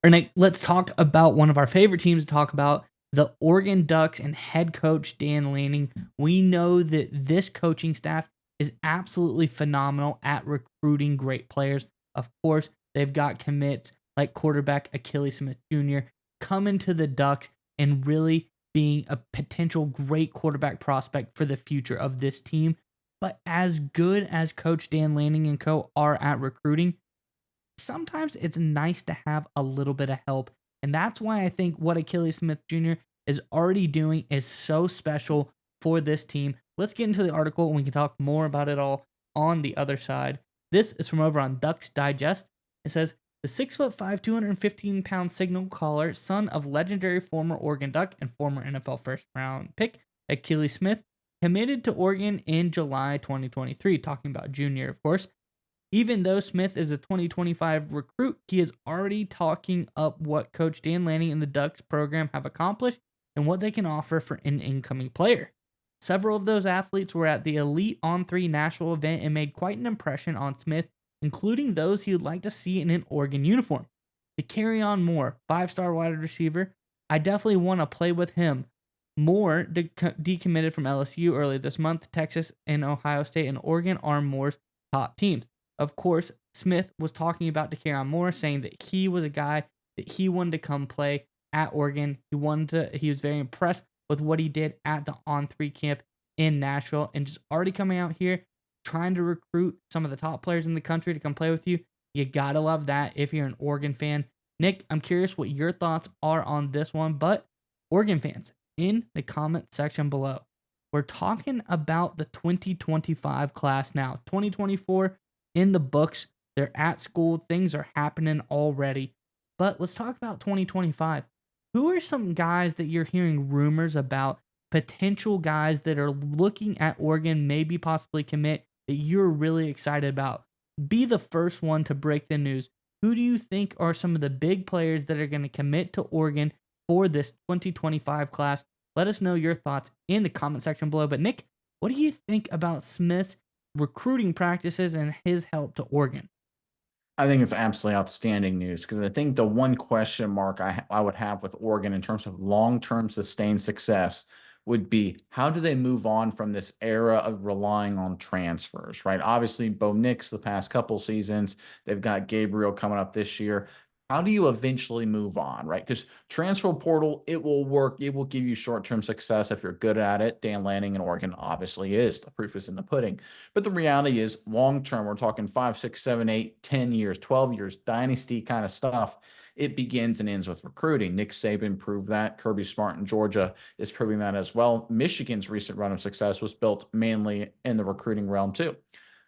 Nick, let's talk about one of our favorite teams to talk about, the Oregon Ducks and head coach Dan Lanning. We know that this coaching staff is absolutely phenomenal at recruiting great players. Of course, they've got commits like quarterback Achilles Smith Jr. coming to the Ducks and really being a potential great quarterback prospect for the future of this team. But as good as Coach Dan Lanning and co are at recruiting, sometimes it's nice to have a little bit of help. And that's why I think what Achilles Smith Jr. is already doing is so special for this team. Let's get into the article and we can talk more about it all on the other side. This is from over on Ducks Digest. It says the 6'5", 215-pound signal caller, son of legendary former Oregon Duck and former NFL first round pick Achilles Smith, committed to Oregon in July 2023. Talking about Junior, of course. Even though Smith is a 2025 recruit, he is already talking up what Coach Dan Lanning and the Ducks program have accomplished and what they can offer for an incoming player. Several of those athletes were at the Elite On 3 Nashville event and made quite an impression on Smith, including those he would like to see in an Oregon uniform. To carry on Moore, 5-star wide receiver, I definitely want to play with him. Moore decommitted from LSU early this month. Texas and Ohio State and Oregon are Moore's top teams. Of course, Smith was talking about De'Aaron Moore, saying that he was a guy that he wanted to come play at Oregon. He was very impressed with what he did at the On3 camp in Nashville, and just already coming out here trying to recruit some of the top players in the country to come play with you. You gotta love that if you're an Oregon fan. Nick, I'm curious what your thoughts are on this one, but Oregon fans, in the comment section below. We're talking about the 2025 class now. 2024 in the books. They're at school. Things are happening already. But let's talk about 2025. Who are some guys that you're hearing rumors about, potential guys that are looking at Oregon, maybe possibly commit, that you're really excited about? Be the first one to break the news. Who do you think are some of the big players that are going to commit to Oregon for this 2025 class? Let us know your thoughts in the comment section below. But Nick, what do you think about Smith's recruiting practices and his help to Oregon? I think it's absolutely outstanding news because I think the one question mark I would have with Oregon in terms of long-term sustained success would be how do they move on from this era of relying on transfers, right? Obviously, Bo Nix the past couple seasons, they've got Gabriel coming up this year. How do you eventually move on, right? Because transfer portal, it will work. It will give you short-term success if you're good at it. Dan Lanning in Oregon obviously is. The proof is in the pudding. But the reality is, long term, we're talking 5, 6, 7, 8, 10 years, 12 years, dynasty kind of stuff. It begins and ends with recruiting. Nick Saban proved that. Kirby Smart in Georgia is proving that as well. Michigan's recent run of success was built mainly in the recruiting realm, too.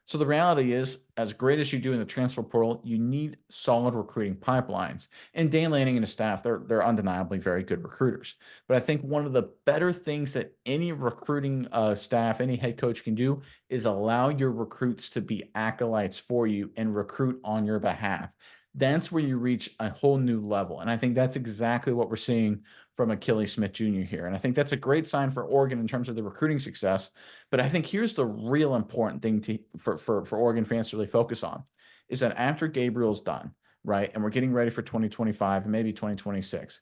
So the reality is, as great as you do in the transfer portal, you need solid recruiting pipelines. And Dan Lanning and his staff, they're undeniably very good recruiters. But I think one of the better things that any recruiting staff, any head coach can do is allow your recruits to be acolytes for you and recruit on your behalf. That's where you reach a whole new level. And I think that's exactly what we're seeing from Achilles Smith Jr. here. And I think that's a great sign for Oregon in terms of the recruiting success. But I think here's the real important thing for Oregon fans to really focus on is that after Gabriel's done, right, and we're getting ready for 2025 and maybe 2026,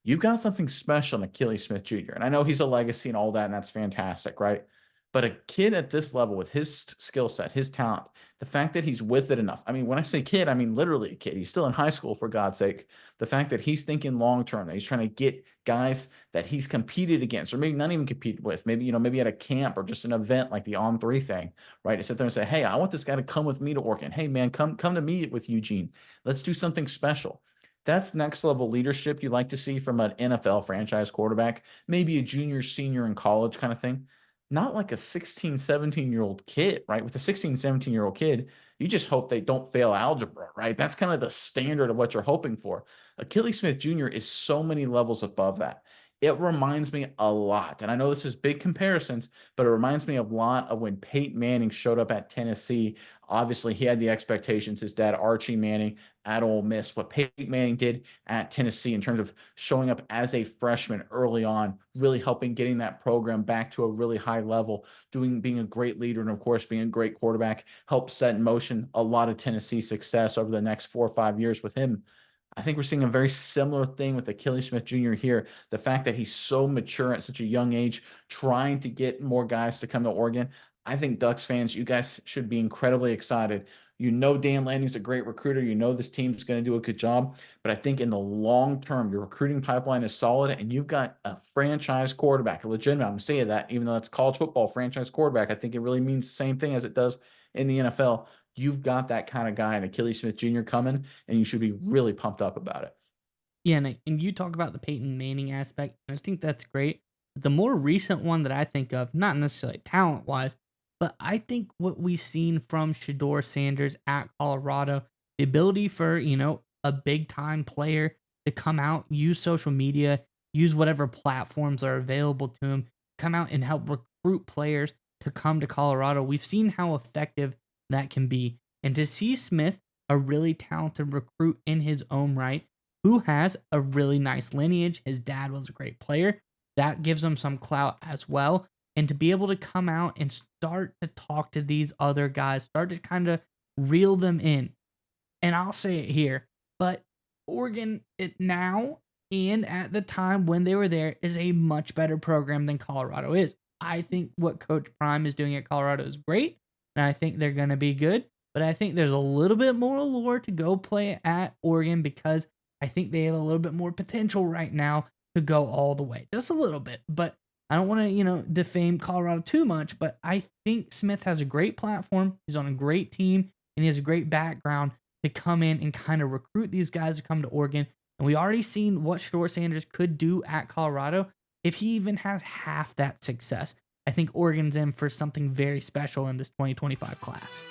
you got something special in Achilles Smith Jr. And I know he's a legacy and all that, and that's fantastic, right? But a kid at this level with his skill set, his talent, the fact that he's with it enough. I mean, when I say kid, I mean literally a kid. He's still in high school, for God's sake. The fact that he's thinking long term, that he's trying to get guys that he's competed against, or maybe not even compete with, maybe at a camp or just an event like the On3 thing, right? To sit there and say, hey, I want this guy to come with me to Oregon. Hey, man, come to me with Eugene. Let's do something special. That's next level leadership you like to see from an NFL franchise quarterback, maybe a junior, senior in college kind of thing. Not like a 16, 17-year-old kid, right? With a 16, 17-year-old kid, you just hope they don't fail algebra, right? That's kind of the standard of what you're hoping for. Achilles Smith Jr. is so many levels above that. It reminds me a lot, and I know this is big comparisons, but it reminds me a lot of when Peyton Manning showed up at Tennessee. Obviously, he had the expectations, his dad, Archie Manning, at Ole Miss. What Peyton Manning did at Tennessee in terms of showing up as a freshman early on, really helping getting that program back to a really high level, being a great leader, and of course, being a great quarterback, helped set in motion a lot of Tennessee success over the next 4 or 5 years with him. I think we're seeing a very similar thing with Achilles Smith Jr. here. The fact that he's so mature at such a young age, trying to get more guys to come to Oregon. I think Ducks fans, you guys should be incredibly excited. You know Dan Lanning's a great recruiter. You know this team's going to do a good job. But I think in the long term, your recruiting pipeline is solid, and you've got a franchise quarterback, a legitimate. I'm saying that, even though that's college football, franchise quarterback. I think it really means the same thing as it does in the NFL. You've got that kind of guy in Achilles Smith Jr. coming, and you should be really pumped up about it. Yeah, and you talk about the Peyton Manning aspect, and I think that's great. But the more recent one that I think of, not necessarily talent wise, but I think what we've seen from Shador Sanders at Colorado, the ability for, a big time player to come out, use social media, use whatever platforms are available to him, come out and help recruit players to come to Colorado. We've seen how effective that can be. And to see Smith, a really talented recruit in his own right, who has a really nice lineage. His dad was a great player. That gives him some clout as well. And to be able to come out and start to talk to these other guys, start to kind of reel them in. And I'll say it here, but Oregon now and at the time when they were there is a much better program than Colorado is. I think what Coach Prime is doing at Colorado is great, and I think they're going to be good. But I think there's a little bit more allure to go play at Oregon because I think they have a little bit more potential right now to go all the way. Just a little bit. But I don't want to, defame Colorado too much. But I think Smith has a great platform. He's on a great team and he has a great background to come in and kind of recruit these guys to come to Oregon. And we already seen what Shador Sanders could do at Colorado if he even has half that success. I think Oregon's in for something very special in this 2025 class.